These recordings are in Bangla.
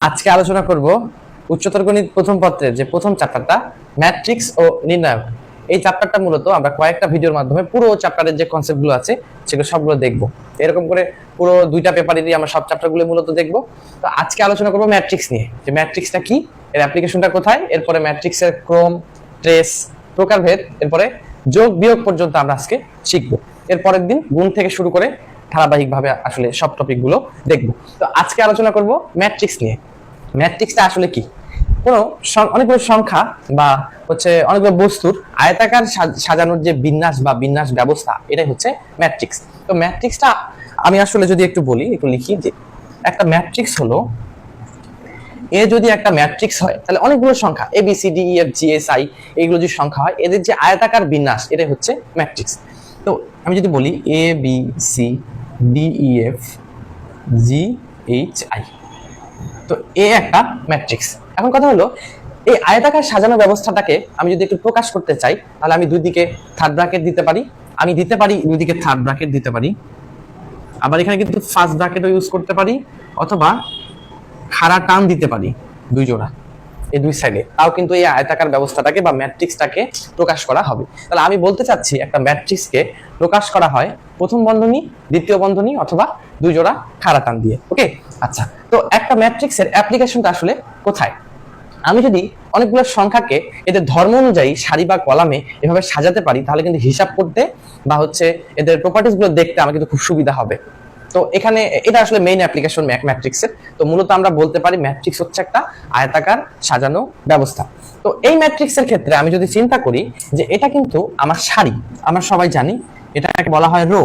আজকে আলোচনা করব উচ্চতর গণিত প্রথম পত্রের যে প্রথম চ্যাপ্টারটা ম্যাট্রিক্স ও নির্ণায়ক। এই চ্যাপ্টারটা মূলত আমরা কয়েকটা ভিডিওর মাধ্যমে পুরো চ্যাপ্টারের যে কনসেপ্টগুলো আছে সেগুলো সবগুলো দেখব। এরকম করে পুরো দুইটা পেপারেরই আমরা সব চ্যাপ্টারগুলো মূলত দেখব। তো আজকে আলোচনা করব ম্যাট্রিক্স নিয়ে, যে ম্যাট্রিক্সটা কি, এর অ্যাপ্লিকেশনটা কোথায়, এরপরে ম্যাট্রিক্সের ক্রম, ট্রেস, প্রকারভেদ, এরপরে যোগ বিয়োগ পর্যন্ত আমরা আজকে শিখবো। এর পরের দিন গুণ থেকে শুরু করে ধারাবাহিকভাবে আসলে সব টপিকগুলো দেখব। তো আজকে আলোচনা করব ম্যাট্রিক্স নিয়ে। ম্যাট্রিক্সটা আসলে কি? কোনো অনেকগুলো সংখ্যা বা অনেকগুলো বস্তুর আয়তাকার সাজানোর যে বিন্যাস বা বিন্যাস ব্যবস্থা, এটাই হচ্ছে ম্যাট্রিক্স। তো ম্যাট্রিক্সটা আমি আসলে যদি একটু বলি, একটু লিখি যে একটা ম্যাট্রিক্স হলো, এ যদি একটা ম্যাট্রিক্স হয় তাহলে অনেকগুলো সংখ্যা A B C D E F G S I এইগুলো যদি সংখ্যা হয়, এদের যে আয়তাকার বিন্যাস এটাই হচ্ছে ম্যাট্রিক্স। তো আমি যদি বলি A B C D E F G H I, তো এ একটা ম্যাট্রিক্স। এখন কথা হলো, এই আয়তাকার সাজানো ব্যবস্থাটাকে আমি যদি একটু প্রকাশ করতে চাই, তাহলে আমি দুই দিকে থার্ড ব্র্যাকেট দিতে পারি, আমি দিতে পারি দুই দিকে থার্ড ব্র্যাকেট দিতে পারি, আবার এখানে কিন্তু ফার্স্ট ব্র্যাকেটও ইউজ করতে পারি, অথবা খাড়া টান দিতে পারি দুই জোড়া এই দুই সাইডে, তাও কিন্তু এই আয়তাকার ব্যবস্থাটাকে বা ম্যাট্রিক্সটাকে প্রকাশ করা হবে। তাহলে আমি বলতে চাচ্ছি একটা ম্যাট্রিক্সকে প্রকাশ করা হয় প্রথম বন্ধনী, দ্বিতীয় বন্ধনী, অথবা দুই জোড়া খাড়া টান দিয়ে। ওকে, আচ্ছা। তো একটা ম্যাট্রিক্সের অ্যাপ্লিকেশনটা আসলে কোথায়? আমি যদি অনেকগুলো সংখ্যাকে এদের ধর্ম অনুযায়ী সারি বা কলামে এভাবে সাজাতে পারি, তাহলে কিন্তু হিসাব করতে বা এদের প্রপার্টিস গুলো দেখতে আমার কিন্তু খুব সুবিধা হবে। তো এখানে এটা আসলে মেইন অ্যাপ্লিকেশন ম্যাট্রিক্সের। তো মূলত আমরা বলতে পারি ম্যাট্রিক্স হচ্ছে একটা আয়তাকার সাজানো ব্যবস্থা। তো এই ম্যাট্রিক্সের ক্ষেত্রে আমি যদি চিন্তা করি যে এটা কিন্তু আমার সারি, আমরা সবাই জানি এটাকে বলা হয় রো,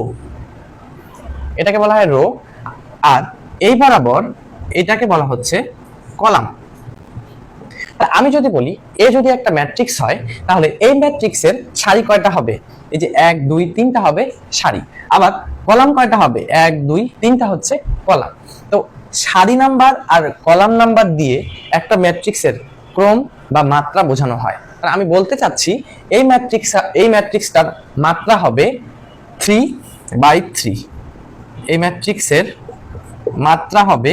এটাকে বলা হয় রো, আর এই বরাবর এটাকে বলা হচ্ছে কলাম। আমি যদি বলি এ যদি একটা ম্যাট্রিক্স হয়, তাহলে এই ম্যাট্রিক্সের সারি কয়টা হবে? এই যে 1 2 3টা হবে সারি, আবার কলাম কয়টা হবে? 1 2 3টা হচ্ছে কলাম। তো সারি নাম্বার আর কলাম নাম্বার দিয়ে একটা ম্যাট্রিক্সের ক্রম বা মাত্রা বোঝানো হয়। আমি বলতে চাচ্ছি এই ম্যাট্রিক্সটার মাত্রা হবে 3/3। এই ম্যাট্রিক্সের মাত্রা হবে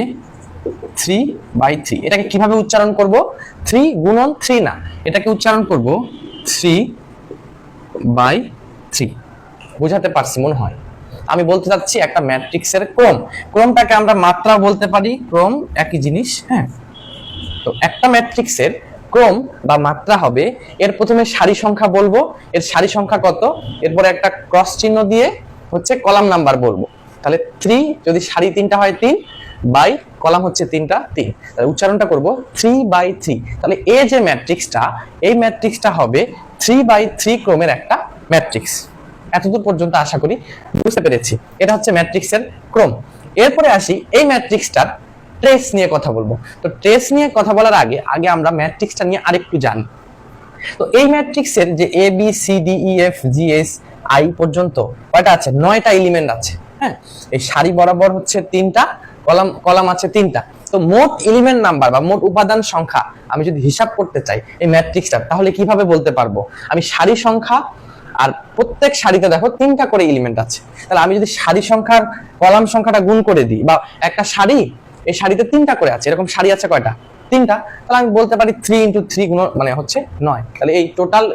3/3। এটাকে কিভাবে উচ্চারণ করব? 3 গুণন 3 না, এটাকে উচ্চারণ করব 3/3। বুঝাতে পারছি মনে হয়? আমি বলতে চাচ্ছি একটা ম্যাট্রিক্সের ক্রম, ক্রমটাকে আমরা মাত্রা বলতে পারি, ক্রম একই জিনিস। হ্যাঁ, তো একটা ম্যাট্রিক্সের ক্রম বা মাত্রা হবে, এর প্রথমে সারি সংখ্যা বলবো, এর সারি সংখ্যা কত, এরপরে একটা ক্রস চিহ্ন দিয়ে কলাম নাম্বার বলবো। তাহলে 3 যদি সারি 3টা হয় 3, বাই কলাম হচ্ছে 3টা 3, তাহলে উচ্চারণটা করব 3/3। তাহলে এই যে ম্যাট্রিক্সটা, এই ম্যাট্রিক্সটা হবে 3/3 ক্রমের একটা ম্যাট্রিক্স। এতদূর পর্যন্ত আশা করি বুঝতে পেরেছি। এটা হচ্ছে ম্যাট্রিক্সের ক্রম। এরপরে আসি এই ম্যাট্রিক্সটার ট্রেস নিয়ে কথা বলবো। তো ট্রেস নিয়ে কথা বলার আগে আগে আমরা ম্যাট্রিক্সটা নিয়ে আরেকটু জানি। তো এই ম্যাট্রিক্সের যে A B C D E F G S I পর্যন্ত কয়টা আছে? 9টা এলিমেন্ট আছে। হ্যাঁ, এই সারি বরাবর হচ্ছে 3টা, কলাম আছে 3টা। তো মোট এলিমেন্ট নাম্বার বা মোট উপাদান সংখ্যা আমি যদি হিসাব করতে চাই এই ম্যাট্রিক্সটা, তাহলে কিভাবে বলতে পারবো? আমি সারি সংখ্যা, আর প্রত্যেক সারিতে দেখো 3টা করে এলিমেন্ট আছে, তাহলে আমি যদি সারি সংখ্যার কলাম সংখ্যাটা গুণ করে দিই, বা একটা সারি, এই সারিতে 3টা করে আছে, এরকম সারি আছে কয়টা? 3টা। তাহলে আমি বলতে পারি 3 × 3 গুণ মানে হচ্ছে 9। তাহলে এই টোটাল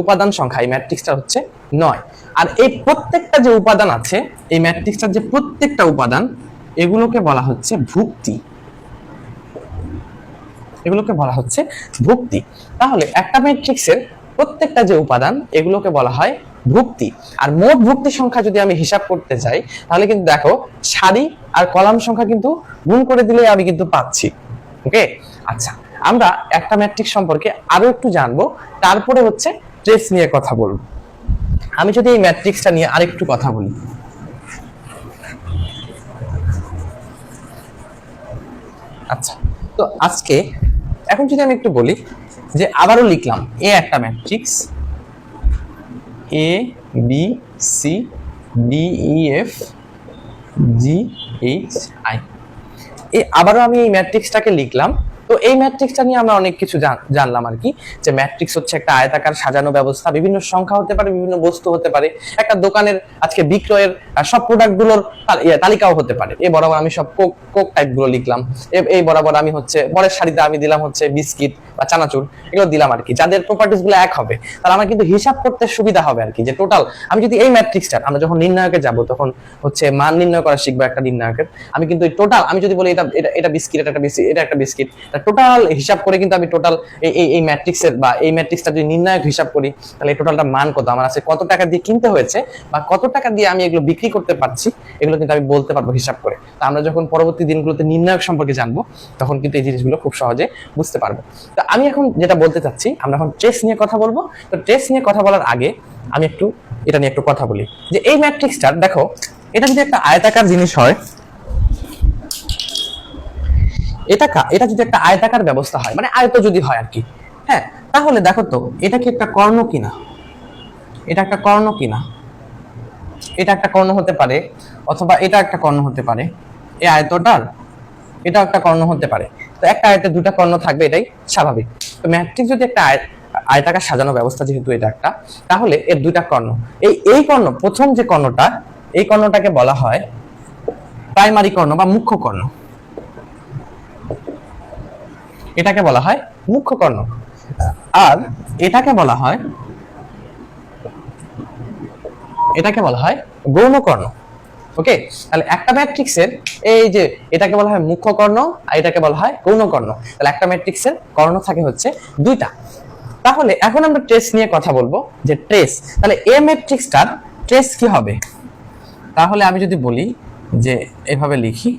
উপাদান সংখ্যা এই ম্যাট্রিক্সটা হচ্ছে 9। আর এই প্রত্যেকটা যে উপাদান আছে, এই ম্যাট্রিক্সটার যে প্রত্যেকটা উপাদান, এগুলোকে বলা হচ্ছে ভুক্তি, এগুলোকে বলা হচ্ছে ভুক্তি। তাহলে একটা ম্যাট্রিক্সের প্রত্যেকটা যে উপাদান, এগুলোকে বলা হয় ভুক্তি। আর মোট ভুক্তি সংখ্যা যদি আমি হিসাব করতে চাই, তাহলে কিন্তু দেখো সারি আর কলাম সংখ্যা কিন্তু গুণ করে দিলে আমি কিন্তু পাচ্ছি। ওকে, আচ্ছা, আমরা একটা ম্যাট্রিক্স সম্পর্কে আরো একটু জানবো, তারপরে ট্রেস নিয়ে কথা বলবো। আমি যদি এই ম্যাট্রিক্সটা নিয়ে আরেকটু কথা বলি, আচ্ছা, তো আজকে এখন যদি আমি একটু বলি যে আবারও লিখলাম এ একটা matrix, A B C D E F G H I. আবারও আমি এই ম্যাট্রিক্সটাকে লিখলাম তো এই ম্যাট্রিক্সটা নিয়ে আমরা অনেক কিছু জানলাম আর কি, যে ম্যাট্রিক্স হচ্ছে একটা আয়তাকার সাজানো ব্যবস্থা, বিভিন্ন সংখ্যা হতে পারে, বিভিন্ন বস্তু হতে পারে, একটা দোকানের আজকে বিক্রয়ের সব প্রোডাক্টগুলোর তালিকাও হতে পারে। এই বরাবর আমি সব কোক কোক টাইপ গুলো লিখলাম, এই বরাবর আমি হচ্ছে পরের সারিতে আমি দিলাম হচ্ছে বিস্কিট বা চানাচুর, এগুলো দিলাম আর কি, যাদের প্রপার্টিস গুলো এক হবে, তাহলে আমার কিন্তু হিসাব করতে সুবিধা হবে আর কি, যে টোটাল আমি যদি এই ম্যাট্রিক্সটা আমরা যখন নির্ণায়কে যাব তখন হচ্ছে মান নির্ণয় করা শিখবো একটা নির্ণায়কের, আমি কিন্তু টোটাল আমি যদি বলি এটা এটা বিস্কিট, এটা একটা বিস্কিট, এটা একটা বিস্কিট, টোটাল হিসাব করে কিন্তু আমি টোটাল এই ম্যাট্রিক্সের বা এই ম্যাট্রিক্সটা যদি নির্ণায়ক হিসাব করি, তাহলে এই টোটালটা মান কত আমার আছে, কত টাকা দিয়ে কিনতে হয়েছে বা কত টাকা দিয়ে আমি এগুলো বিক্রি করতে পারছি, এগুলো কিন্তু আমি বলতে পারবো হিসাব করে। তো আমরা যখন পরবর্তী দিনগুলোতে নির্ণায়ক সম্পর্কে জানবো তখন কিন্তু এই জিনিসগুলো খুব সহজে বুঝতে পারবো। তো আমি এখন যেটা বলতে চাচ্ছি, আমরা এখন ট্রেস নিয়ে কথা বলবো। তো ট্রেস নিয়ে কথা বলার আগে আমি একটু এটা নিয়ে একটু কথা বলি, যে এই ম্যাট্রিক্সটা দেখো, এটা যদি একটা আয়তাকার জিনিস হয়, এটা যদি একটা আয়তাকার ব্যবস্থা হয়, মানে আয়ত যদি হয় আর কি, হ্যাঁ, তাহলে দেখো তো এটা কি একটা কর্ণ কিনা, এটা একটা কর্ণ কিনা, এটা একটা কর্ণ হতে পারে, অথবা এটা একটা কর্ণ হতে পারে, এই আয়তটার এটা একটা কর্ণ হতে পারে। তো একটা আয়তে দুটা কর্ণ থাকবে, এটাই স্বাভাবিক। তো ম্যাট্রিক্স যদি একটা আয়তাকার সাজানো ব্যবস্থা, যেহেতু এটা একটা, তাহলে এর দুইটা কর্ণ, এই কর্ণ, প্রথম যে কর্ণটা, এই কর্ণটাকে বলা হয় প্রাইমারি কর্ণ বা মুখ্য কর্ণ, এটাকে বলা হয় মুখ্য কর্ণ, আর এটাকে বলা হয় গৌণ কর্ণ। ওকে, তাহলে একটা ম্যাট্রিক্সের এই যে এটাকে বলা হয় মুখ্য কর্ণ আর এটাকে বলা হয় গৌণ কর্ণ, তাহলে একটা ম্যাট্রিক্সের কর্ণ থাকে হচ্ছে দুইটা। তাহলে এখন আমরা ট্রেস নিয়ে কথা বলবো, যে ট্রেস, তাহলে এ ম্যাট্রিক্সটার ট্রেস কি হবে, তাহলে আমি যদি বলি যে এভাবে লিখি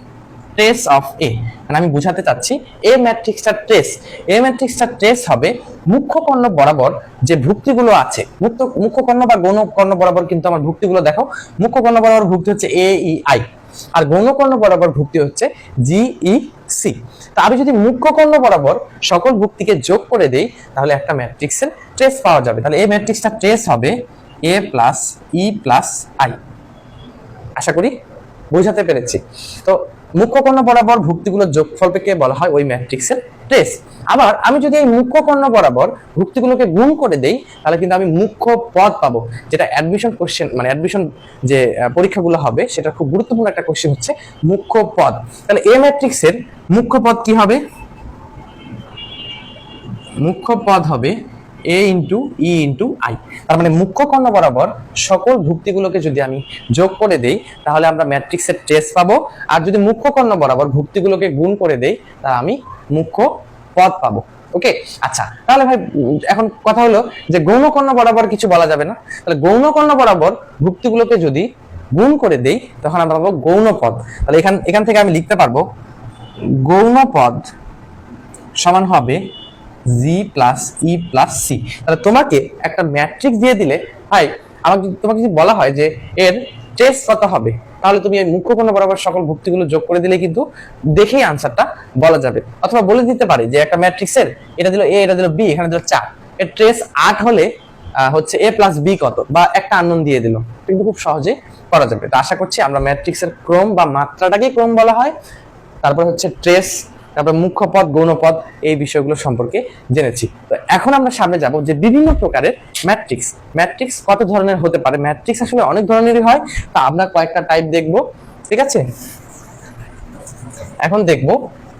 ট্রেস অফ এ, মানে আমি বুঝাতে চাচ্ছি এ ম্যাট্রিক্সটার ট্রেস হবে মুখ্য কর্ণ বরাবর যে ভুক্তিগুলো আছে, মুখ্য কর্ণ বা গৌণ কর্ণ বরাবর কিন্তু আমার ভুক্তিগুলো দেখো, মুখ্য কর্ণ বরাবর ভুক্তি হচ্ছে এ ই আই, আর গৌণ কর্ণ বরাবর ভুক্তি হচ্ছে জি ই সি। তা আমি যদি মুখ্য কর্ণ বরাবর সকল ভুক্তিকে যোগ করে দেই, তাহলে একটা ম্যাট্রিক্সের ট্রেস পাওয়া যাবে। তাহলে এই ম্যাট্রিক্সটার ট্রেস হবে এ প্লাস ই প্লাস আই। আশা করি বোঝাতে পেরেছি। তো মুখ্য কর্ণ বরাবর ভুক্তিগুলোর যোগফলকে বলা হয় ওই ম্যাট্রিক্সের ট্রেস। আবার আমি যদি এই মুখ্য কর্ণ বরাবর ভুক্তিগুলোকে গুণ করে দেই, তাহলে কিন্তু আমি মুখ্য পদ পাবো, যেটা অ্যাডমিশন কোশ্চেন, মানে অ্যাডমিশন যে পরীক্ষাগুলো হবে সেটা খুব গুরুত্বপূর্ণ একটা কোশ্চেন হচ্ছে মুখ্য পদ। তাহলে এই ম্যাট্রিক্সের মুখ্য পদ কি হবে, মুখ্য পদ হবে এ ইন্টু ই ইন্টু আই। তার মানে মুখ্য কর্ণ বরাবর সকল ভুক্তিগুলোকে যদি আমি যোগ করে দেই, তাহলে আমরা ম্যাট্রিক্সের ট্রেস পাবো। আর যদি মুখ্য কর্ণ বরাবর ভুক্তিগুলোকে গুণ করে দেই, তাহলে আমি মুখ্য পদ পাবো। ওকে, আচ্ছা, তাহলে ভাই এখন কথা হলো যে গৌণ কর্ণ বরাবর কিছু বলা যাবে না, তাহলে গৌণ কর্ণ বরাবর ভুক্তিগুলোকে যদি গুণ করে দেই, তখন আমরা পাবো গৌণ পদ। তাহলে এখান থেকে আমি লিখতে পারবো গৌণ পদ সমান হবে G plus E plus C. তাহলে তোমাকে একটা ম্যাট্রিক্স দিয়ে দিলে, ভাই তোমাকে যদি বলা হয় যে এর ট্রেস কত হবে, তাহলে তুমি এই মুখ্য কর্ণ বরাবর সকল ভুক্তিগুলো যোগ করে দিলে কিন্তু দেখেই আনসারটা বলা যাবে। অথবা বলে দিতে পারি যে একটা ম্যাট্রিক্সের এটা দিল এ, এটা দিল বি, এখানে দিল 4, এর ট্রেস 8 হলে হচ্ছে এ প্লাস বি কত, বা একটা আননোন দিয়ে দিল, কিন্তু খুব সহজে করা যাবে। তো আশা করছি আমরা ম্যাট্রিক্সের ক্রম বা মাত্রাটাকেই ক্রম বলা হয়, তারপর হচ্ছে ট্রেস, তারপর মুখ্য পদ, গৌণ পদ, এই বিষয়গুলো সম্পর্কে জেনেছি। তো এখন আমরা সামনে যাব যে বিভিন্ন প্রকারের ম্যাট্রিক্স কত ধরনের হতে পারে। ম্যাট্রিক্স আসলে অনেক ধরনেরই হয়, তা আমরা কয়েকটা টাইপ দেখব, ঠিক আছে। এখন দেখব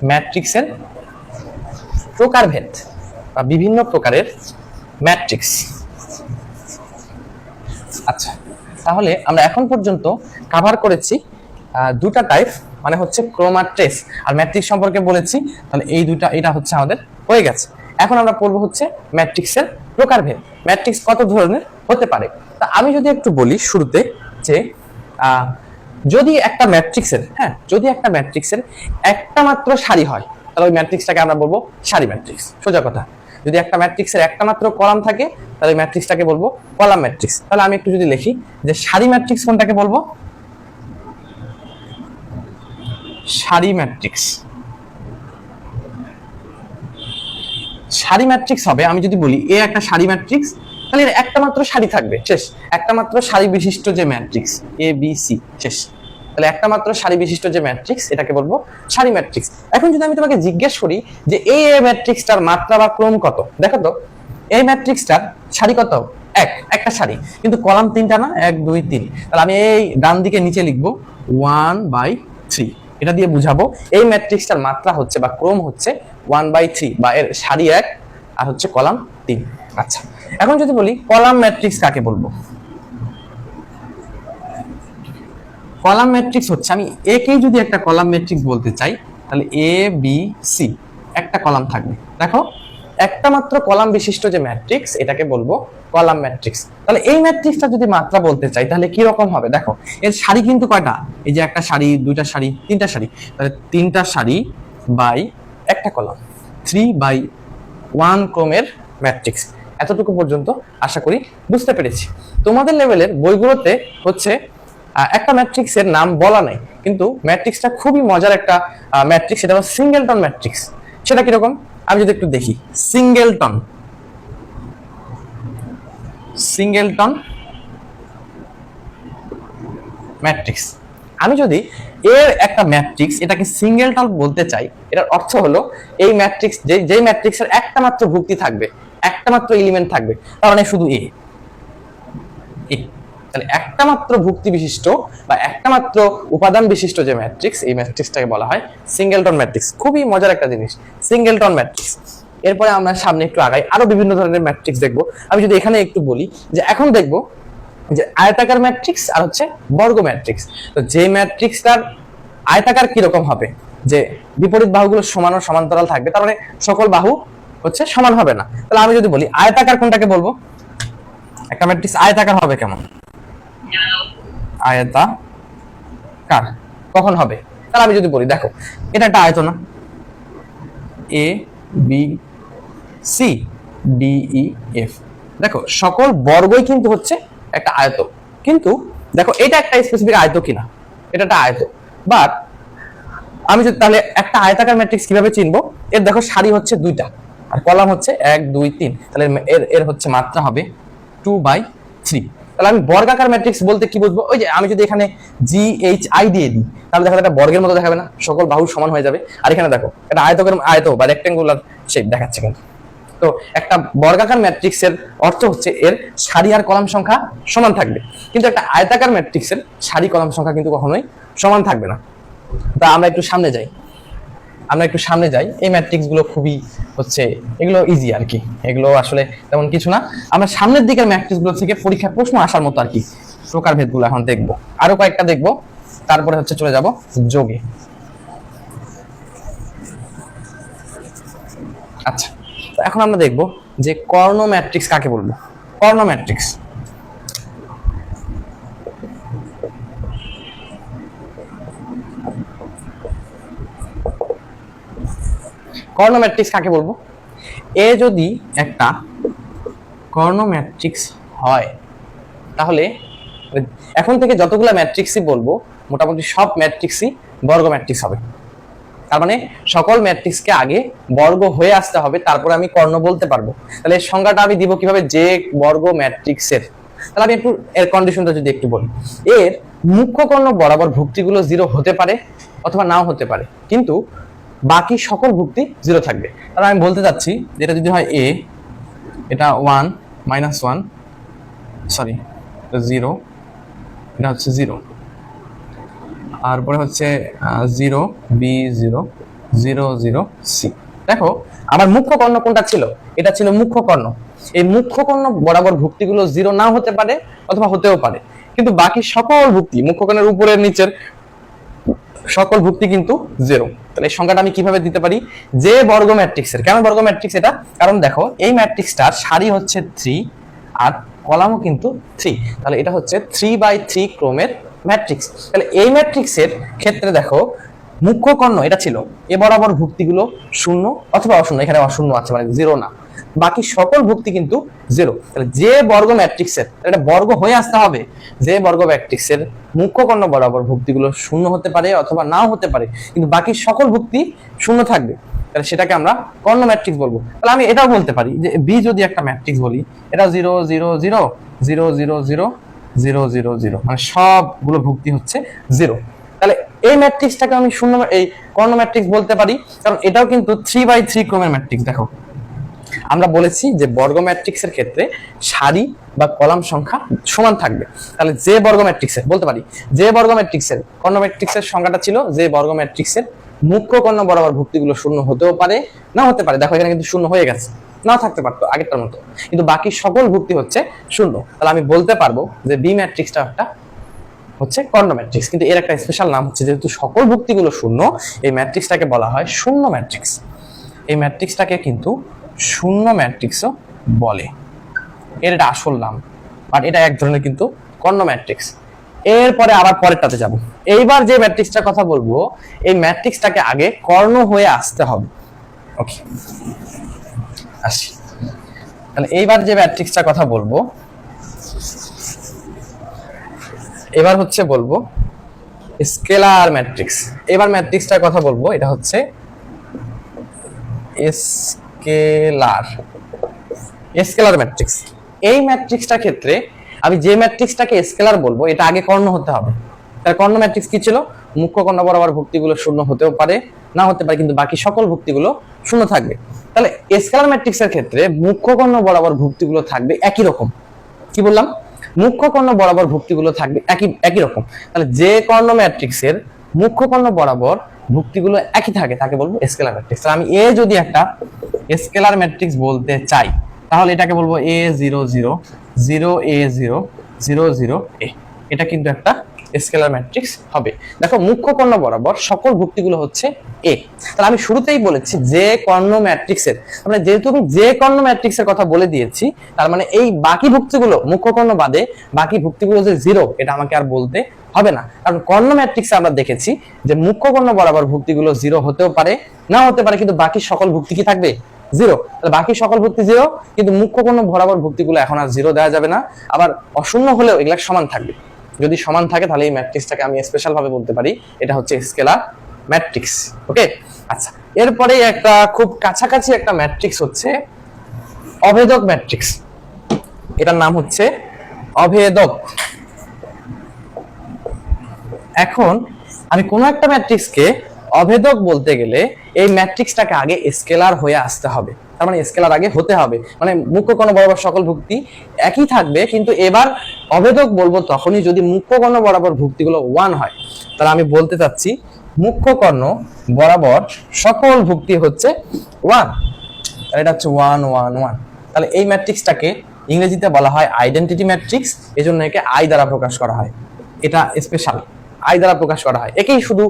ম্যাট্রিক্সের প্রকারভেদ বা বিভিন্ন প্রকারের ম্যাট্রিক্স। আচ্ছা, তাহলে আমরা এখন পর্যন্ত কভার করেছি দুটা টাইপ, মানে হচ্ছে ক্রম আর ট্রেস, আর ম্যাট্রিক্স সম্পর্কে বলেছি। তাহলে এই দুটা, এটা হচ্ছে আমাদের হয়ে গেছে। এখন আমরা পড়বো হচ্ছে ম্যাট্রিক্সের প্রকারভেদ, ম্যাট্রিক্স কত ধরনের হতে পারে। তা আমি যদি একটু বলি শুরুতে যে যদি একটা ম্যাট্রিক্সের একটা মাত্র সারি হয়, তাহলে ওই ম্যাট্রিক্সটাকে আমরা বলবো সারি ম্যাট্রিক্স, সোজা কথা। যদি একটা ম্যাট্রিক্সের একটা মাত্র কলাম থাকে, তাহলে ওই ম্যাট্রিক্সটাকে বলবো কলাম ম্যাট্রিক্স। তাহলে আমি একটু যদি লিখি যে সারি ম্যাট্রিক্স কোনটাকে বলবো, সারি ম্যাট্রিক্স। সারি ম্যাট্রিক্স হবে, আমি যদি বলি এ একটা সারি ম্যাট্রিক্স, তাহলে একটা মাত্র সারি থাকবে, শেষ। একটা মাত্র সারি বিশিষ্ট যে ম্যাট্রিক্স এ বি সি, শেষ। তাহলে একটা মাত্র সারি বিশিষ্ট যে ম্যাট্রিক্স এটাকে বলবো সারি ম্যাট্রিক্স। এখন যদি আমি তোমাকে জিজ্ঞেস করি যে এই ম্যাট্রিক্সটার মাত্রা বা ক্রম কত, দেখো তো এই ম্যাট্রিক্সটার সারি কত, একটা সারি, কিন্তু কলাম তিনটা না, 1 2 3। তাহলে আমি এই ডান দিকে নিচে লিখবো 1/3, এটা দিয়ে বুঝাবো এই ম্যাট্রিক্সটার মাত্রা হচ্ছে বা ক্রম হচ্ছে 1/3, বা এর সারি 1 আর হচ্ছে কলাম 3। আচ্ছা, এখন যদি বলি কলাম ম্যাট্রিক্স কাকে বলবো? কলাম ম্যাট্রিক্স হচ্ছে, আমি একেই যদি একটা কলাম ম্যাট্রিক্স বলতে চাই তাহলে এ বি সি একটা কলাম থাকবে। দেখো একটা মাত্র কলাম বিশিষ্ট যে ম্যাট্রিক্স এটাকে বলবো কলাম ম্যাট্রিক্স। তাহলে এই ম্যাট্রিক্সটা যদি মাত্রা বলতে চাই তাহলে কি রকম হবে? দেখো এর সারি কিন্তু কয়টা, এই যে একটা সারি, দুইটা সারি, তিনটা সারি, তাহলে তিনটা সারি বাই একটা কলাম, 3/1 ক্রমের ম্যাট্রিক্স। এতটুকু পর্যন্ত আশা করি বুঝতে পেরেছি। তোমাদের লেভেলের বইগুলোতে হচ্ছে একটা ম্যাট্রিক্সের নাম বলা নাই, কিন্তু ম্যাট্রিক্সটা খুবই মজার একটা ম্যাট্রিক্স, সেটা হলো সিঙ্গেলটন ম্যাট্রিক্স। সেটা কিরকম আমি যদি একটু দেখি, সিঙ্গেলটন ম্যাট্রিক্স। আমি যদি এর একটা ম্যাট্রিক্স এটাকে সিঙ্গেলটন বলতে চাই, এটার অর্থ হলো এই ম্যাট্রিক্স যেই ম্যাট্রিক্সের একটা মাত্র ভুক্তি থাকবে, একটা মাত্র এলিমেন্ট থাকবে, তার মানে শুধু এ। তাহলে একটা মাত্র ভুক্তি বিশিষ্ট বা একটা মাত্র উপাদান বিশিষ্ট যে ম্যাট্রিক্স, এই ম্যাট্রিক্সটাকে বলা হয় সিঙ্গেলটন ম্যাট্রিক্স। খুবই মজার একটা জিনিস সিঙ্গেলটন ম্যাট্রিক্স। এরপরে আমরা সামনে একটু আগাই, আরো বিভিন্ন ধরনের ম্যাট্রিক্স দেখবো। আমি যদি এখানে একটু বলি যে এখন দেখবো যে আয়তাকার ম্যাট্রিক্স আর হচ্ছে বর্গ ম্যাট্রিক্স। তো যে ম্যাট্রিক্সটার আয়তাকার কিরকম হবে, যে বিপরীত বাহুগুলো সমান ও সমান্তরাল থাকবে, তার মানে সকল বাহু হচ্ছে সমান হবে না। তাহলে আমি যদি বলি আয়তাকার কোনটাকে বলবো, একটা ম্যাট্রিক্স আয়তাকার হবে কেমন, আয়তাকার কখন হবে? তাহলে আমি যদি বলি দেখো এটা একটা আয়ত না, A B C D E F, দেখো সকল বর্গই কিন্তু হচ্ছে একটা আয়ত, কিন্তু দেখো এটা একটা স্পেসিফিক আয়ত কিনা, এটা একটা আয়ত। বাট আমি যদি তাহলে একটা আয়তাকার ম্যাট্রিক্স কিভাবে চিনবো, এর দেখো সারি হচ্ছে দুইটা আর কলাম হচ্ছে 1 2 3, তাহলে এর হচ্ছে মাত্রা হবে 2/3। তাহলে আমি বর্গাকার ম্যাট্রিক্স বলতে কি বুঝবো, ওই যে আমি যদি এখানে জি এইচ আই দিয়ে দিই তাহলে দেখো এটা বর্গের মতো দেখাবে না, সকল বাহু সমান হয়ে যাবে। আর এখানে দেখো এটা আয়ত বা রেক্টেঙ্গুলার শেপ দেখাচ্ছে কিন্তু। তো একটা বর্গাকার ম্যাট্রিক্সের অর্থ হচ্ছে এর সারি আর কলাম সংখ্যা সমান থাকবে, কিন্তু একটা আয়তাকার ম্যাট্রিক্সের সারি কলাম সংখ্যা কিন্তু কখনোই সমান থাকবে না। তা আমরা একটু সামনে যাই, এই ম্যাট্রিক্স গুলো খুবই হচ্ছে এগুলো ইজি আর কি, এগুলো আসলে তেমন কিছু না। আমরা সামনের দিকের ম্যাট্রিক্স গুলো থেকে পরীক্ষার প্রশ্ন আসার মতো আর কি প্রকারভেদ গুলো এখন দেখবো, আরো কয়েকটা দেখবো, তারপরে হচ্ছে চলে যাব যোগে। আচ্ছা, এখন আমরা দেখব যে কর্ণ ম্যাট্রিক্স কাকে বলবো। কর্ণ ম্যাট্রিক্স কাকে বলবো? এ যদি একটা কর্ণ ম্যাট্রিক্স হয় তাহলে এখন থেকে যতগুলো ম্যাট্রিক্সই বলবো মোটামুটি সব ম্যাট্রিক্সই বর্গ ম্যাট্রিক্স হবে। তার মানে সকল ম্যাট্রিক্সকে আগে বর্গ হয়ে আসতে হবে, তারপরে আমি কর্ণ বলতে পারবো। তাহলে এর সংজ্ঞাটা আমি দিব কিভাবে, যে বর্গ ম্যাট্রিক্সের। তাহলে আমি একটু এর কন্ডিশনটা যদি একটু বলি, এর মুখ্য কর্ণ বরাবর ভুক্তিগুলো 0 হতে পারে অথবা নাও হতে পারে, কিন্তু বাকি সকল ভুক্তি 0 থাকবে। তাহলে আমি বলতে চাচ্ছি যেটা যদি হয় এ, এটা 1 -1 সরি 0, এটা হচ্ছে 0, তারপরে হচ্ছে 0 বি 0 0 0 সি। দেখো আমার মুখ্য কর্ণ কোনটা ছিল, এটা ছিল মুখ্য কর্ণ। এই মুখ্য কর্ণ বরাবর ভুক্তিগুলো 0 নাও হতে পারে অথবা হতেও পারে, কিন্তু বাকি সকল ভুক্তি মুখ্য কর্ণের উপরের নিচের সকল ভুক্তি কিন্তু 0। তাহলে এই সংখ্যাটা আমি কিভাবে দিতে পারি, যে বর্গ ম্যাট্রিক্সের। কেন বর্গ ম্যাট্রিক্স এটা, কারণ দেখো এই ম্যাট্রিক্সটার সারি হচ্ছে 3 আর কলামও কিন্তু 3, তাহলে এটা হচ্ছে 3/3 ক্রমের ম্যাট্রিক্স। তাহলে এই ম্যাট্রিক্সের ক্ষেত্রে দেখো মুখ্য কর্ণ এটা ছিল, এ বরাবর ভুক্তিগুলো 0 অথবা অশূন্য, এখানে অশূন্য আছে মানে 0 না, বাকি সকল ভুক্তি কিন্তু 0। তাহলে যে বর্গ ম্যাট্রিক্সের, এটা বর্গ হয়ে আসতে হবে, যে বর্গ ম্যাট্রিক্সের মুখ্য কর্ণ বরাবর ভুক্তিগুলো 0 হতে পারে অথবা নাও হতে পারে, কিন্তু বাকি সকল ভুক্তি 0 থাকবে, তাহলে সেটাকে আমরা কর্ণ ম্যাট্রিক্স বলবো। তাহলে আমি এটাও বলতে পারি যে বি যদি একটা ম্যাট্রিক্স বলি, এটা 0 0 0 0 0 0 0 0 0, মানে সবগুলো ভুক্তি হচ্ছে 0। তাহলে এই ম্যাট্রিক্সটাকে আমি শূন্য এই কর্ণ ম্যাট্রিক্স বলতে পারি, কারণ এটাও কিন্তু 3/3 ক্রমের ম্যাট্রিক্স। দেখো আমরা বলেছি যে বর্গ ম্যাট্রিক্সের ক্ষেত্রে সারি বা কলাম সংখ্যা সমান থাকবে। তাহলে যে বর্গ ম্যাট্রিক্সের বলতে পারি, যে বর্গ ম্যাট্রিক্সের কর্ণ ম্যাট্রিক্সের সংখ্যাটা ছিল, যে বর্গ ম্যাট্রিক্সের মুখ্য কর্ণ বরাবর ভুক্তিগুলো শূন্য হতেও পারে, না হতে পারে। দেখো এখানে কিন্তু শূন্য হয়ে গেছে, নাও থাকতে পারতো আগেরটার মতো, কিন্তু বাকি সকল ভুক্তি হচ্ছে শূন্য। তাহলে আমি বলতে পারবো যে বি ম্যাট্রিক্সটা একটা হচ্ছে কর্ণ ম্যাট্রিক্স। কিন্তু এর একটা স্পেশাল নাম হচ্ছে, যেহেতু সকল ভুক্তিগুলো শূন্য, এই ম্যাট্রিক্সটাকে বলা হয় শূন্য ম্যাট্রিক্স। এই ম্যাট্রিক্সটাকে কিন্তু শূন্য ম্যাট্রিক্সও বলে, এর এটা আসল নাম, বাট এটা এক ধরনের কিন্তু কর্ণ ম্যাট্রিক্স। এরপরে আবার পরেরটাতে যাব। এইবার যে ম্যাট্রিক্সটার কথা বলবো, এই ম্যাট্রিক্সটাকে আগে কর্ণ হয়ে আসতে হবে। ওকে, আসি তাহলে এইবার যে ম্যাট্রিক্সটার কথা বলবো, এবার হচ্ছে বলবো স্কেলার ম্যাট্রিক্স। এবার ম্যাট্রিক্সটার কথা বলবো, এটা হচ্ছে স্কেলার ম্যাট্রিক্স। এই ম্যাট্রিক্সটার ক্ষেত্রে আমি যে ম্যাট্রিক্সটাকে স্কেলার বলবো, এটা আগে কর্ণ হতে হবে। তার কর্ণ ম্যাট্রিক্স কি ছিল? মুখ্য কর্ণ বরাবর ভুক্তিগুলো শূন্য হতেও পারে, না হতে পারে, কিন্তু বাকি সকল ভুক্তিগুলো শূন্য থাকবে। তাহলে স্কেলার ম্যাট্রিক্সের ক্ষেত্রে মুখ্য কর্ণ বরাবর ভুক্তিগুলো থাকবে একই রকম। কি বললাম? মুখ্য কর্ণ বরাবর ভুক্তিগুলো থাকবে একই রকম। তাহলে যে কর্ণ ম্যাট্রিক্সের মুখ্য কর্ণ বরাবর ভুক্তিগুলো একই থাকে, তাকে বলবো স্কেলার ম্যাট্রিক্স। আমি এ যদি একটা স্কেলার ম্যাট্রিক্স বলতে চাই, তাহলে এটাকে বলবো A0 0 0 A0 0 0 A। এটা কিন্তু একটা স্কেলার ম্যাট্রিক্স হবে। দেখো মুখ্য কর্ণ বরাবর সকল ভুক্তিগুলো হচ্ছে A। তাহলে আমি শুরুতেই বলেছি যে কর্ণ ম্যাট্রিক্সের, মানে যেহেতু আমি যে কর্ণ ম্যাট্রিক্সের কথা বলে দিয়েছি, তার মানে এই বাকি ভুক্তিগুলো মুখ্য কর্ণ বাদে বাকি ভুক্তিগুলো যে জিরো, এটা আমাকে আর বলতে হবে না। কারণ কর্ণ ম্যাট্রিক্সে আমরা দেখেছি যে মুখ্য কর্ণ বরাবর ভুক্তিগুলো জিরো হতেও পারে, না হতে পারে, কিন্তু বাকি সকল ভুক্তি কি থাকবে? জিরো। তাহলে বাকি সকল ভুক্তি জিরো, কিন্তু মুখ্য কর্ণ বরাবর ভুক্তিগুলো এখন আর জিরো দেওয়া যাবে না। আবার অশূন্য হলেও এগুলা সমান থাকবে। যদি সমান থাকে তাহলে এই ম্যাট্রিক্সটাকে আমি স্পেশাল ভাবে বলতে পারি এটা হচ্ছে স্কেলার ম্যাট্রিক্স। ওকে, আচ্ছা, এরপরে একটা খুব কাছাকাছি একটা ম্যাট্রিক্স হচ্ছে অভেদক ম্যাট্রিক্স। এটার নাম হচ্ছে অভেদক। এখন আমি কোন একটা ম্যাট্রিক্সকে অভেদক বলতে গেলে এই ম্যাট্রিক্সটাকে আগে স্কেলার হয়ে আসতে হবে। তার মানে স্কেলার আগে হতে হবে, মানে মুখ্য কর্ণ বরাবর সকল ভুক্তি একই থাকবে, কিন্তু এবার অভেদক বলবো তখনই যদি মুখ্য কর্ণ বরাবর ভুক্তিগুলো 1 হয়। তাহলে আমি বলতে চাচ্ছি মুখ্য কর্ণ বরাবর সকল ভুক্তি হচ্ছে 1। তাহলে এটা হচ্ছে 1 1 1। তাহলে এই ম্যাট্রিক্সটাকে ইংরেজিতে বলা হয় আইডেন্টিটি ম্যাট্রিক্স, এজন্য একে আই দ্বারা প্রকাশ করা হয়। এটা স্পেশাল, আই দ্বারা প্রকাশ করা হয়, একেই শুধু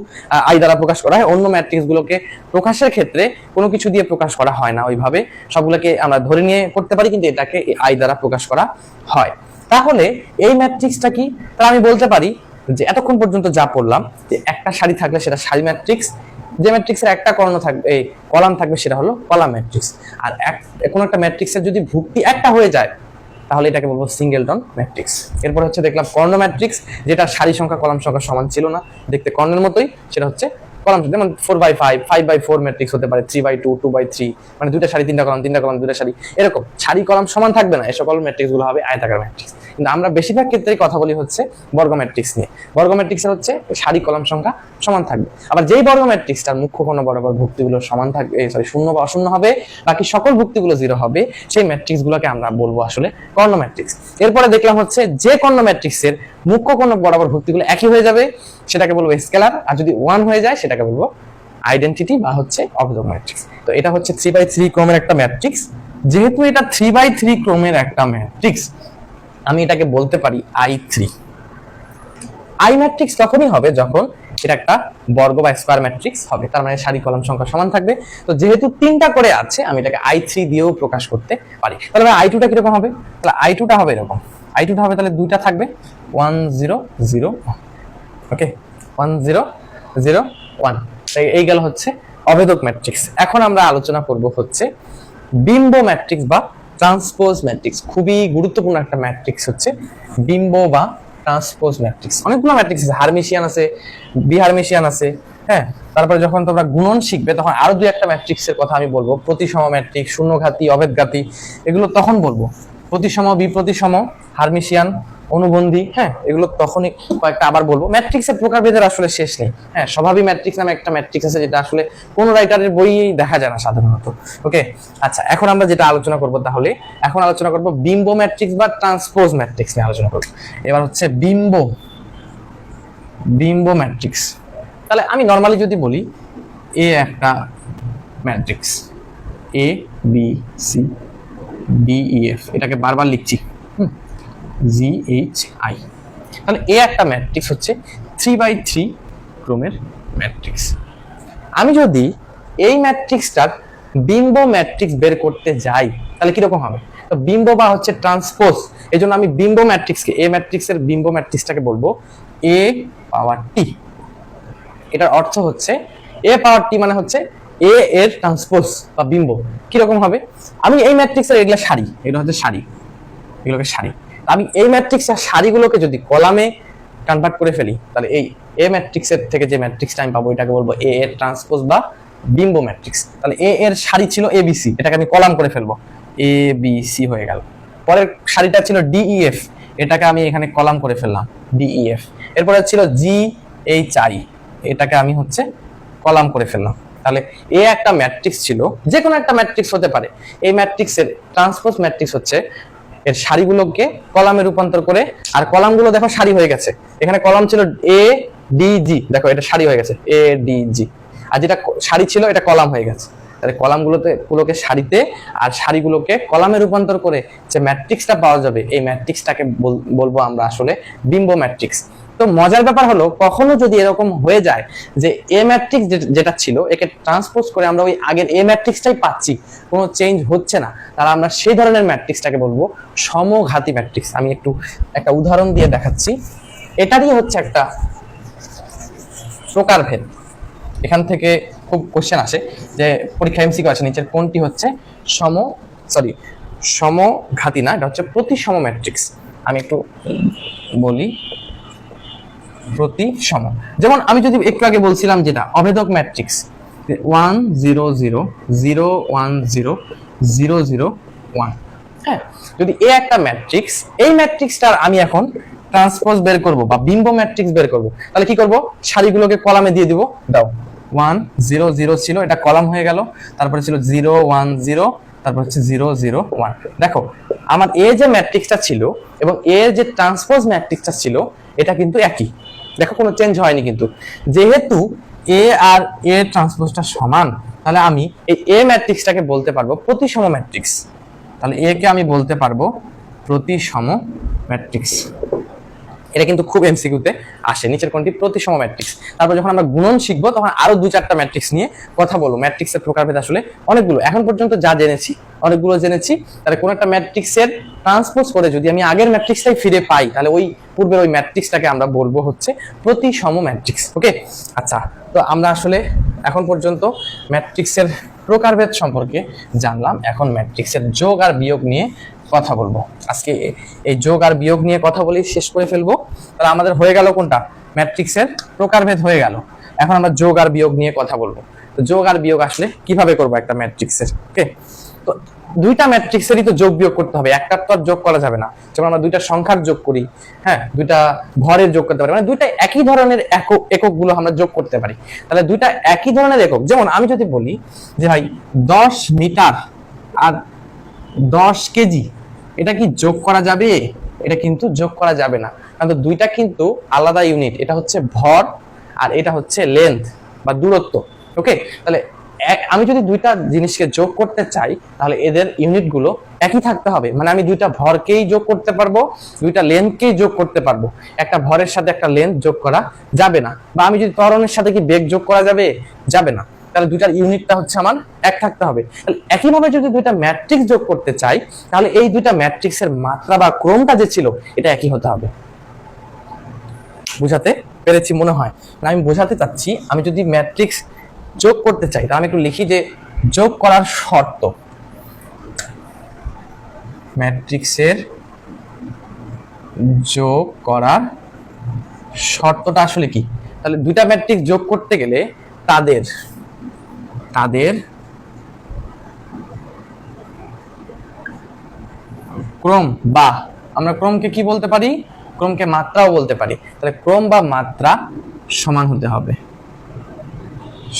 আই দ্বারা প্রকাশ করা হয়। অন্য ম্যাট্রিক্স গুলোকে প্রকাশের ক্ষেত্রে কোনো কিছু দিয়ে প্রকাশ করা হয় না ওইভাবে, সবগুলোকে আমরা ধরে নিয়ে করতে পারি, কিন্তু এটাকে আই দ্বারা প্রকাশ করা হয়। তাহলে এই ম্যাট্রিক্সটা কি? তাহলে আমি বলতে পারি যে এতক্ষণ পর্যন্ত যা পড়লাম, যে একটা সারি থাকলে সেটা সারি ম্যাট্রিক্স, যে ম্যাট্রিক্সের একটা কর্ণ থাকবে, এই কলাম থাকবে, সেটা হলো কলাম ম্যাট্রিক্স। আর কোনো একটা ম্যাট্রিক্সের যদি ভুক্তি একটা হয়ে যায়, তাহলে এটাকে বলবো সিঙ্গেলটন ম্যাট্রিক্স। এরপর হচ্ছে দেখলাম কর্ণ ম্যাট্রিক্স, যেটা সারি সংখ্যা কলাম সংখ্যা সমান ছিল না, দেখতে কর্ণের মতোই, সেটা হচ্ছে কলাম, যেমন 4/5 5/4 ম্যাট্রিক্স হতে পারে, 3/2 2/3, মানে দুইটা সারি তিনটা কলাম দুইটা সারি, এরকম সারি কলাম সমান থাকবে না, এই সকল ম্যাট্রিক্স গুলো হবে আয়তাকার ম্যাট্রিক্স। কিন্তু আমরা বেশিরভাগ ক্ষেত্রেই কথা বলি হচ্ছে বর্গ ম্যাট্রিক্স নিয়ে। বর্গ ম্যাট্রিক্সের হচ্ছে সারি কলাম সংখ্যা সমান থাকবে। আবার যেই বর্গ ম্যাট্রিক্সটার মুখ্য কর্ণ বরাবর ভুক্তিগুলো সমান থাকবে, শূন্য বা অশূন্য হবে, বাকি সকল ভুক্তিগুলো জিরো হবে, সেই ম্যাট্রিক্স গুলোকে আমরা বলবো আসলে কর্ণ ম্যাট্রিক্স। এরপরে দেখলাম হচ্ছে যে কর্ণ ম্যাট্রিক্সের মুখ্য কর্ণ বরাবর ভুক্তিগুলো একই হয়ে যাবে, সেটাকে বলবো স্কেলার, আর যদি 1 হয়ে যায় সেটাকে বলবো আইডেন্টিটি বা হচ্ছে অভেদক ম্যাট্রিক্স। তো এটা হচ্ছে 3/3 ক্রমের একটা ম্যাট্রিক্স। যেহেতু এটা 3/3 ক্রমের একটা ম্যাট্রিক্স, আমি এটাকে বলতে পারি I3। আই ম্যাট্রিক্স তখনই হবে যখন এটা একটা বর্গ বা স্কয়ার ম্যাট্রিক্স হবে, তার মানে সারি কলাম সংখ্যা সমান থাকবে। তো যেহেতু 3টা করে আছে, আমি এটাকে I3 দিয়েও প্রকাশ করতে পারি। তাহলে I2টা কিরকম হবে? তাহলে I2টা হবে এরকম, I2টা হবে তাহলে দুইটা থাকবে 1 0 0 1। ওকে, 1 0 0 1। এই গেল হচ্ছে অভেদক ম্যাট্রিক্স। এখন আমরা আলোচনা করব হচ্ছে বিম্ব ম্যাট্রিক্স বা ট্রান্সপোজ ম্যাট্রিক্স। খুবই গুরুত্বপূর্ণ একটা ম্যাট্রিক্স হচ্ছে বিম্ব বা ট্রান্সপোজ ম্যাট্রিক্স। অনেকগুলো ম্যাট্রিক্স আছে, হারমিশিয়ান আছে, বিহারমিশিয়ান আছে, হ্যাঁ। তারপরে যখন তোমরা গুণন শিখবে তখন আরো দুই একটা ম্যাট্রিক্সের কথা আমি বলবো, প্রতিসম ম্যাট্রিক্স, শূন্যঘাতী, অভেদঘাতী, এগুলো তখন বলবো। প্রতিসম, বিপ্রতিসম, হারমিশিয়ান, অনুবন্ধী, হ্যাঁ, এগুলো তখনই কয়েকটা আবার বলবো। ম্যাট্রিক্সের প্রকারভেদের আসলে শেষ নেই। হ্যাঁ, স্বভাবী ম্যাট্রিক্স নামে একটা ম্যাট্রিক্স আছে যেটা আসলে কোনো রাইটারের বইয়েই দেখা যায় না সাধারণত। ওকে, আচ্ছা, এখন আমরা যেটা আলোচনা করব, তাহলে এখন আলোচনা করব বিম্ব ম্যাট্রিক্স বা ট্রান্সপোজ ম্যাট্রিক্স নিয়ে আলোচনা করব। এবার হচ্ছে বিম্ব ম্যাট্রিক্স। তাহলে আমি নরমালি যদি বলি এ একটা matrix, A B C D E F, এটাকে বারবার লিখছি জি এইচ আই। তাহলে এ একটা ম্যাট্রিক্স হচ্ছে 3x3 ক্রমের ম্যাট্রিক্স। আমি যদি এই ম্যাট্রিক্সটার বিম্ব ম্যাট্রিক্স বের করতে যাই তাহলে কিরকম হবে? তো বিম্ব বা হচ্ছে ট্রান্সপোজ, এই জন্য আমি বিম্ব ম্যাট্রিক্সকে, এ ম্যাট্রিক্সের বিম্ব ম্যাট্রিক্সটাকে বলবো এ পাওয়ার টি। এটার অর্থ হচ্ছে এ পাওয়ার টি মানে হচ্ছে এ এর ট্রান্সপোজ বা বিম্ব। কিরকম হবে? আমি এই ম্যাট্রিক্সের এগুলা সারি, এটা হচ্ছে সারি, এগুলোকে সারি। আমি এই ম্যাট্রিক্সের সারিগুলোকে যদি কলামে কনভার্ট করে ফেলি তাহলে এই এ ম্যাট্রিক্সের থেকে যে ম্যাট্রিক্সটা আমি পাবো এটাকে বলবো এ এর ট্রান্সপোজ বা বিম্ব ম্যাট্রিক্স। তাহলে এ এর সারি ছিল এ বি সি, এটাকে আমি কলাম করে ফেলবো, এ বি সি হয়ে গেল। পরের সারিটা ছিল ডি ই এফ, এটাকে আমি এখানে কলাম করে ফেললাম, ডি ই এফ। এরপরে ছিল জি এইচ আই, এটাকে আমি হচ্ছে কলাম করে ফেললাম। তাহলে এ একটা ম্যাট্রিক্স ছিল, যে কোনো একটা ম্যাট্রিক্স হতে পারে। এই ম্যাট্রিক্সের ট্রান্সপোজ ম্যাট্রিক্স হচ্ছে এর সারিগুলোকে কলামে রূপান্তর করে, আর কলামগুলো দেখো সারি হয়ে গেছে। এখানে কলাম ছিল এ ডি জি, দেখো এটা সারি হয়ে গেছে এ ডি জি, আর যেটা সারি ছিল এটা কলাম হয়ে গেছে। তাহলে কলামগুলোকে সারিতে আর সারিগুলোকে কলামে রূপান্তর করে যে ম্যাট্রিক্সটা পাওয়া যাবে, এই ম্যাট্রিক্সটাকে বলবো আমরা আসলে বিম্ব ম্যাট্রিক্স। তো মজার ব্যাপার হলো, কখনো যদি এরকম হয়ে যায় যে এ ম্যাট্রিক্স যেটা ছিল একে ট্রান্সপোজ করে আমরা ওই আগের এ ম্যাট্রিক্সটাই পাচ্ছি, কোনো চেঞ্জ হচ্ছে না, তাহলে আমরা সেই ধরনের ম্যাট্রিক্সটাকে বলবো সমঘাতী ম্যাট্রিক্স। আমি একটা উদাহরণ দিয়ে দেখাচ্ছি। এটারই হচ্ছে একটা প্রকারভেদ। এখান থেকে খুব কোশ্চেন আসে যে পরীক্ষা এমসিকিউ আছে, নিচের কোনটি হচ্ছে সমঘাতী না, এটা হচ্ছে প্রতিসম ম্যাট্রিক্স। আমি একটু বলি প্রতিসম। যেমন আমি যদি একটু আগে বলছিলাম যেটা অভেদক ম্যাট্রিক্স 1 0 0 0 1 0 0 0 1, হ্যাঁ, যদি এ একটা ম্যাট্রিক্স, এই ম্যাট্রিক্সটার আমি এখন ট্রান্সপোজ বের করব বা বিম্ব ম্যাট্রিক্স বের করব, তাহলে কি করব? সারিগুলোকে কলামে দিয়ে দিব। দাও 1 0 0 ছিল, এটা কলাম হয়ে গেল। তারপরে ছিল 0 1 0, তারপর হচ্ছে 0 0 1। দেখো আমার এ যে ম্যাট্রিক্সটা ছিল এবং এ যে ট্রান্সপোজ ম্যাট্রিক্সটা ছিল এটা কিন্তু একই। দেখো কোনো চেঞ্জ হয়নি। কিন্তু যেহেতু এ আর এ ট্রান্সপোজটা সমান, তাহলে আমি এই এ ম্যাট্রিক্সটাকে বলতে পারবো প্রতিসম ম্যাট্রিক্স। তাহলে এ কে আমি বলতে পারবো প্রতিসম ম্যাট্রিক্স। এটা কিন্তু খুব এমসিকিউতে আসে, নিচের কোনটি প্রতিসম ম্যাট্রিক্স। তারপর যখন আমরা গুণন শিখবো তখন আরো 2-4টা ম্যাট্রিক্স নিয়ে কথা বলবো। ম্যাট্রিক্সের প্রকারভেদ আসলে অনেকগুলো, এখন পর্যন্ত যা জেনেছি অনেকগুলো জেনেছি। তাহলে কোন একটা ম্যাট্রিক্সের ট্রান্সপোজ করে যদি আমি আগের ম্যাট্রিক্সটাই ফিরে পাই তাহলে ওই পূর্বের ওই ম্যাট্রিক্সটাকে আমরা বলবো হচ্ছে প্রতিসম ম্যাট্রিক্স। ওকে, আচ্ছা, তো আমরা আসলে এখন পর্যন্ত ম্যাট্রিক্সের প্রকারভেদ সম্পর্কে জানলাম। এখন ম্যাট্রিক্সের যোগ আর বিয়োগ নিয়ে কথা বলবো। আজকে এই যোগ আর বিয়োগ নিয়ে কথা বলেই শেষ করে ফেলবো। তাহলে আমাদের হয়ে গেল কোনটা? ম্যাট্রিক্সের প্রকারভেদ হয়ে গেল। এখন আমরা যোগ আর বিয়োগ নিয়ে কথা বলবো। তো যোগ আর বিয়োগ আসলে কিভাবে করবো একটা ম্যাট্রিক্সের? ওকে, তো দুইটা ম্যাট্রিক্সেরই তো যোগ বিয়োগ করতে হবে, একটার তো আর যোগ করা যাবে না। যেমন আমরা দুইটা সংখ্যার যোগ করি, হ্যাঁ, দুইটা ভরের যোগ করতে পারি, মানে দুইটা একই ধরনের এককগুলো আমরা যোগ করতে পারি। তাহলে দুইটা একই ধরনের একক, যেমন আমি যদি বলি যে ভাই 10 মিটার আর 10 কেজি, এটা কি যোগ করা যাবে? এটা কিন্তু যোগ করা যাবে না, কারণ দুইটা কিন্তু আলাদা ইউনিট। এটা হচ্ছে ভর আর এটা হচ্ছে লেন্থ বা দূরত্ব। ওকে, তাহলে আমি যদি দুইটা জিনিসকে যোগ করতে চাই তাহলে এদের ইউনিটগুলো একই থাকতে হবে। মানে আমি দুইটা ভরকেই যোগ করতে পারবো, দুইটা লেন্থকেই যোগ করতে পারবো। একটা ভরের সাথে একটা লেন্থ যোগ করা যাবে না। বা আমি যদি ত্বরণের সাথে কি বেগ যোগ করা যাবে? যাবে না। তাহলে দুইটার ইউনিটটা হচ্ছে আমার এক থাকতে হবে। তাহলে একইভাবে যদি দুইটা ম্যাট্রিক্স যোগ করতে চাই তাহলে এই দুইটা ম্যাট্রিক্সের মাত্রা বা ক্রমটা যে ছিল এটা একই হতে হবে। বুঝাতে পেরেছি মনে হয়? আমি বোঝাতে চাচ্ছি, আমি যদি ম্যাট্রিক্স যোগ করতে চাই তাহলে আমি একটু লিখি যে যোগ করার শর্ত। ম্যাট্রিক্সের যোগ করার শর্তটা আসলে কি? তাহলে দুইটা ম্যাট্রিক্স যোগ করতে গেলে তাদের ক্রম, বা আমরা ক্রমকে কি বলতে পারি? ক্রমকে মাত্রাও বলতে পারি। তাহলে ক্রম বা মাত্রা সমান হতে হবে,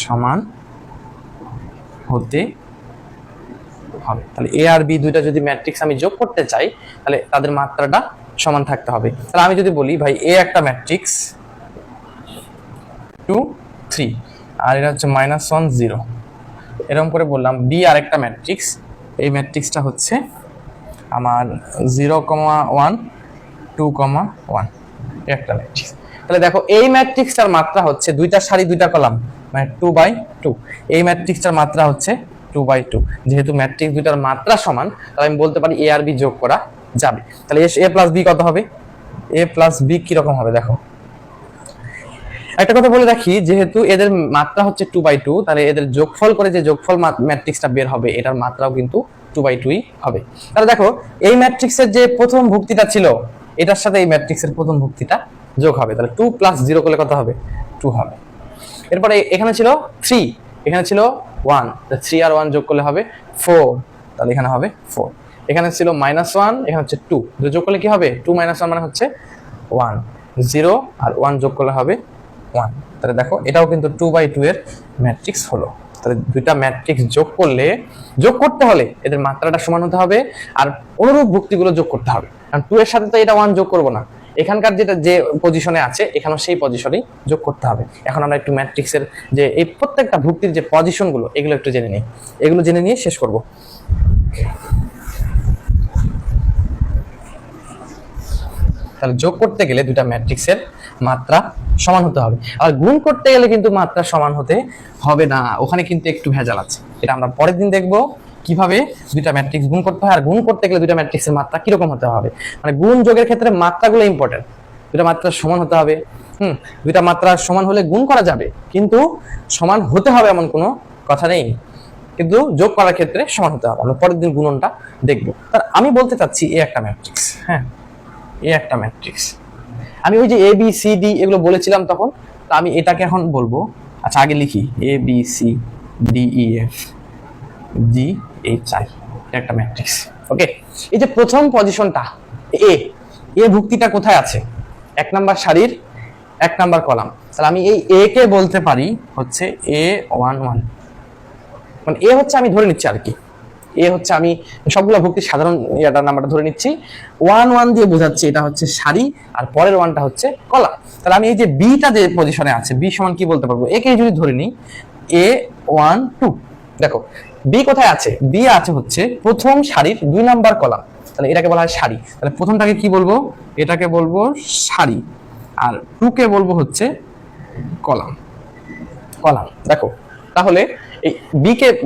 সমান হতে হবে। তাহলে এ আর বি দুইটা যদি ম্যাট্রিক্স আমি যোগ করতে চাই তাহলে তাদের মাত্রাটা সমান থাকতে হবে। তাহলে আমি যদি বলি ভাই এ একটা ম্যাট্রিক্স 2 3 আর এটা হচ্ছে -1 0, এরকম করে বললাম বি আরেকটা ম্যাট্রিক্স, এই ম্যাট্রিক্সটা হচ্ছে আমার 0,1 2,1 একটা ম্যাট্রিক্স। তাহলে দেখো এই ম্যাট্রিক্সটার মাত্রা হচ্ছে দুইটা সারি দুইটা কলাম মানে 2/2, এই ম্যাট্রিক্সটার মাত্রা হচ্ছে 2/2। যেহেতু ম্যাট্রিক্স দুইটার মাত্রা সমান তাহলে আমি বলতে পারি এ আর বি যোগ করা যাবে। তাহলে এ প্লাস বি কত হবে? এ প্লাস বি কিরকম হবে দেখো। একটা কথা বলে রাখি, যেহেতু এদের মাত্রা হচ্ছে 2/2 তাহলে এদের যোগফল করে যে যোগফল ম্যাট্রিক্সটা বের হবে এটার মাত্রাও কিন্তু 2/2ই হবে। তাহলে দেখো এই ম্যাট্রিক্সের যে প্রথম ভুক্তিটা ছিল এটার সাথে এই ম্যাট্রিক্সের প্রথম ভুক্তিটা যোগ হবে, তাহলে 2 + 0 করলে কত হবে? 2 হবে। এরপরে এখানে ছিল 3, এখানে ছিল 1, 3 আর 1 যোগ করলে হবে 4, তাহলে এখানে হবে 4। এখানে ছিল -1, এখানে হচ্ছে 2, যোগ করলে কি হবে? 2 - 1 মানে হচ্ছে 1, 0 আর 1 যোগ করলে হবে 1। তাহলে দেখো এটাও কিন্তু 2/2 এর ম্যাট্রিক্স হলো। তাহলে দুইটা ম্যাট্রিক্স যোগ করতে হলে এদের মাত্রাটা সমান হতে হবে আর অনুরূপ ভুক্তিগুলো যোগ করতে হবে, কারণ 2 এর সাথে তো এটা 1 যোগ করব না, এখানকার যেটা যে পজিশনে আছে এখানেও সেই পজিশনেই যোগ করতে হবে। এখন আমরা একটু ম্যাট্রিক্সের যে এই প্রত্যেকটা ভুক্তির যে পজিশনগুলো এগুলো একটু জেনে নিই, এগুলো জেনে নিয়ে শেষ করব। তাহলে যোগ করতে গেলে দুইটা ম্যাট্রিক্সের মাত্রা সমান হতে হবে, আর গুণ করতে গেলে কিন্তু মাত্রা সমান হতে হবে না, ওখানে কিন্তু একটু ভেজাল আছে। এটা আমরা পরের দিন দেখবো কিভাবে দুইটা ম্যাট্রিক্স গুণ করতে হয়, আর গুণ করতে গেলে দুইটা ম্যাট্রিক্সের মাত্রা কিরকম হতে হবে। মানে গুণ যোগের ক্ষেত্রে মাত্রাগুলো ইম্পর্টেন্ট, দুইটা মাত্রা সমান হতে হবে। দুইটা মাত্রা সমান হলে গুণ করা যাবে, কিন্তু সমান হতে হবে এমন কোনো কথা নেই, কিন্তু যোগ করার ক্ষেত্রে সমান হতে হবে। আমরা পরের দিন গুণনটা দেখবো। তার আমি বলতে চাচ্ছি এ একটা ম্যাট্রিক্স, হ্যাঁ এ একটা ম্যাট্রিক্স, আমি ওই যে এ বি সি ডি এগুলো বলেছিলাম তখন, তো আমি এটাকে এখন বলবো। আচ্ছা আগে লিখি A B C D E F G H I, একটা ম্যাট্রিক্স। ওকে, এই যে প্রথম পজিশনটা এ ভুক্তিটা কোথায় আছে? 1 নাম্বার সারির 1 নাম্বার কলাম। তাহলে আমি এই এ কে বলতে পারি হচ্ছে A11, মানে এ হচ্ছে আমি ধরে নিচ্ছি আর কি, এ হচ্ছে আমি সবগুলো ভুক্তির সাধারণ ইয়াটার নাম্বারটা ধরে নিচ্ছি, 1 1 দিয়ে বোঝাচ্ছি এটা হচ্ছে সারি আর পরের 1টা হচ্ছে কলাম। তাহলে আমি এই যে বিটা যে পজিশনে আছে বি সমান কি বলতে পারবো? একে যদি ধরে নিই A1 2, দেখো বি কোথায় আছে? বি আছে হচ্ছে প্রথম সারির 2 নাম্বার কলাম, তাহলে এটাকে বলা হয় সারি। তাহলে প্রথমটাকে কি বলবো? এটাকে বলবো সারি, আর 2 কে বলবো হচ্ছে কলাম। দেখো তাহলে এই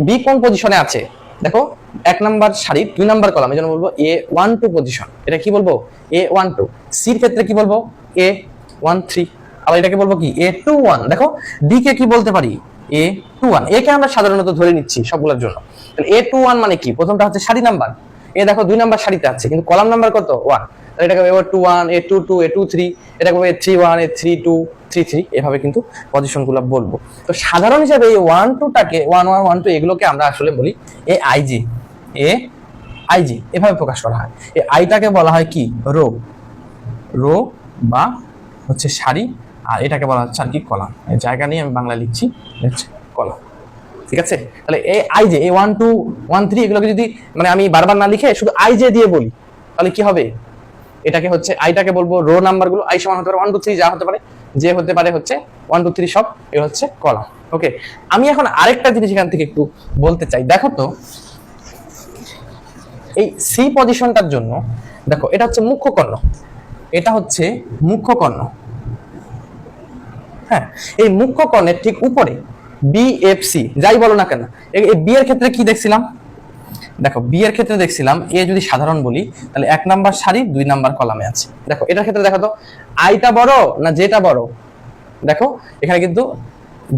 বি কোন পজিশনে আছে? দেখো 1 নাম্বার সারির 2 নাম্বার কলাম, এই জন্য বলবো A12 পজিশন। এটা কি বলবো? A12। সির ক্ষেত্রে কি বলবো? A13। আবার এটাকে বলবো কি? A21। দেখো ডি কে কি বলতে পারি? A21। এ কে আমরা সাধারণত ধরে নিচ্ছি সবগুলোর জন্য। তাহলে A21 মানে কি? প্রথমটা হচ্ছে সারি নাম্বার, এ দেখো 2 নাম্বার সারিতে আছে কিন্তু কলাম নাম্বার কত? 1। তাহলে এটাকে A21 A22 A23, এটাকে A31 A32 33, এভাবে কিন্তু পজিশনগুলো বলবো। তো সাধারণ হিসাবে এই 1 2 টাকে 1 1 1 2 এগুলোকে আমরা আসলে বলি AIG, এভাবে প্রকাশ করা হয়। এই আইটাকে বলা হয় কি? রো বা হচ্ছে সারি, আর এটাকে বলা হচ্ছে আর কি কলাম। এই জায়গা নিয়ে আমি বাংলা লিখছি হচ্ছে কলাম, ঠিক আছে? তাহলে এই আইজে এই 1 2 1 3 এগুলোকে যদি মানে আমি বারবার না লিখে শুধু আইজে দিয়ে বলি তাহলে কি হবে? এটাকে হচ্ছে আইটাকে বলবো রো নাম্বারগুলো, আই সমান হতে পারে 1 2 3 যা হতে পারে, যে হতে পারে হচ্ছে 1 2 3 সব, এ হচ্ছে কলাম। ওকে, আমি এখন আরেকটা জিনিস এখান থেকে একটু বলতে চাই। দেখো তো এই সি পজিশনটার জন্য দেখো এটা হচ্ছে মুখ্য কর্ণ, এটা হচ্ছে মুখ্য কর্ণ। হ্যাঁ, এই মুখ্য কর্ণের ঠিক উপরে বিএফসি যাই বলো না কেন, এই বি এর ক্ষেত্রে কি দেখছিলাম? দেখো বি এর ক্ষেত্রে দেখছিলাম এ যদি সাধারণ বলি তাহলে 1 নাম্বার সারি 2 নাম্বার কলামে আছে। দেখো এটার ক্ষেত্রে দেখো তো আইটা বড় না জেটা বড়? দেখো এখানে কিন্তু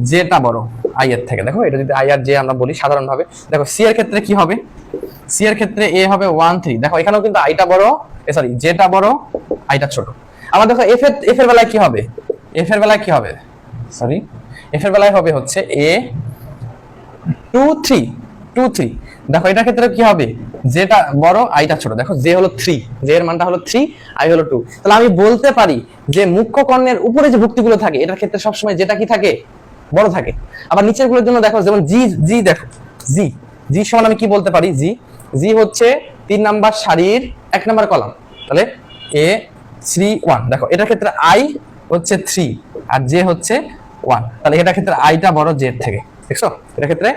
জেটা বড় আই এর থেকে। দেখো এটা যদি আই আর জে আমরা বলি সাধারণ ভাবে, দেখো সি এর ক্ষেত্রে কি হবে? সি এর ক্ষেত্রে এ হবে 1 3। দেখো এখানেও কিন্তু আইটা বড়, সরি জেটা বড় আইটা ছোট। আবার দেখো এফ এর বেলায় কি হবে? এফ এর বেলায় কি হবে? সরি এফ এর বেলায় হবে হচ্ছে এ 2 3, 2 3। দেখো এটার ক্ষেত্রে কি হবে, যেটা বড় আইটা ছোট। দেখো জে হলো 3, জে এর মানটা হলো 3, আই হলো 2। তাহলে আমি বলতে পারি যে মুখ্য কর্ণের উপরে যে ভুক্তিগুলো থাকে এটার ক্ষেত্রে সবসময় যেটা কি থাকে, বড় থাকে। আবার নিচের গুলোর জন্য দেখো, যেমন জি জি, দেখো জি জি সমান আমি কি বলতে পারি, জি জি হচ্ছে 3 নাম্বার সারির 1 নাম্বার কলাম। তাহলে এ 3 1। দেখো এটার ক্ষেত্রে আই হচ্ছে 3 আর জে হচ্ছে 1। তাহলে এটার ক্ষেত্রে আইটা বড় জেড থেকে, দেখছো এটার ক্ষেত্রে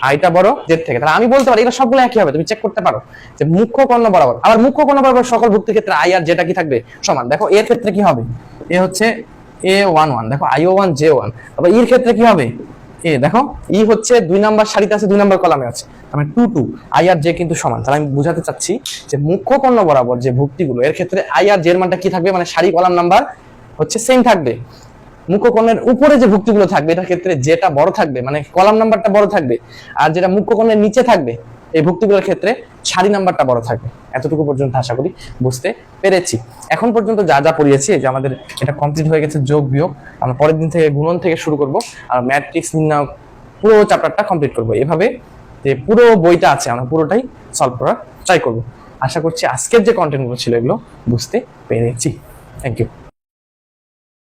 আইটা বড় জেড থেকে। তাহলে আমি বলতে পারি এটা সবগুলো একই হবে, তুমি চেক করতে পারো যে মুখ্য কর্ণ বরাবর। আবার মুখ্য কর্ণ বরাবর সকল ভুক্তির ক্ষেত্রে আই আর জেটা কি থাকবে, সমান। দেখো এর ক্ষেত্রে কি হবে, এ হচ্ছে A11, দেখো IO1 J1। আবার এর ক্ষেত্রে কি হবে, এ দেখো ই হচ্ছে 2 নাম্বার সারিতে আছে, 2 নাম্বার কলামে আছে, মানে 2 2, আই আর জে কিন্তু সমান। তাহলে আমি বোঝাতে চাচ্ছি যে মুখ্য কর্ণ বরাবর যে ভুক্তিগুলো এর ক্ষেত্রে আই আর জে এর মানটা কি থাকবে, মানে সারি কলাম নাম্বার হচ্ছে সেম থাকবে। মুখ্য কর্ণের উপরে যে ভুক্তিগুলো থাকবে এটার ক্ষেত্রে যেটা বড় থাকবে, মানে কলাম নাম্বারটা বড় থাকবে। আর যেটা মুখ্য কর্ণের নিচে থাকবে এই ভুক্তিগুলোর ক্ষেত্রে সারি নাম্বারটা বড় থাকবে। এতটুকু পর্যন্ত আশা করি বুঝতে পেরেছি। এখন পর্যন্ত যা যা পড়িয়েছি, এই যে আমাদের এটা কমপ্লিট হয়ে গেছে, যোগ বিয়োগ। আমরা পরের দিন থেকে গুণন থেকে শুরু করব, আর ম্যাট্রিক্স নির্ণয় পুরো চ্যাপ্টারটা কমপ্লিট করব। এভাবে যে পুরো বইটা আছে আমরা পুরোটাই সলভ করার ট্রাই করব। আশা করছি আজকের যে কন্টেন্টগুলো ছিল এগুলো বুঝতে পেরেছি। Thank you.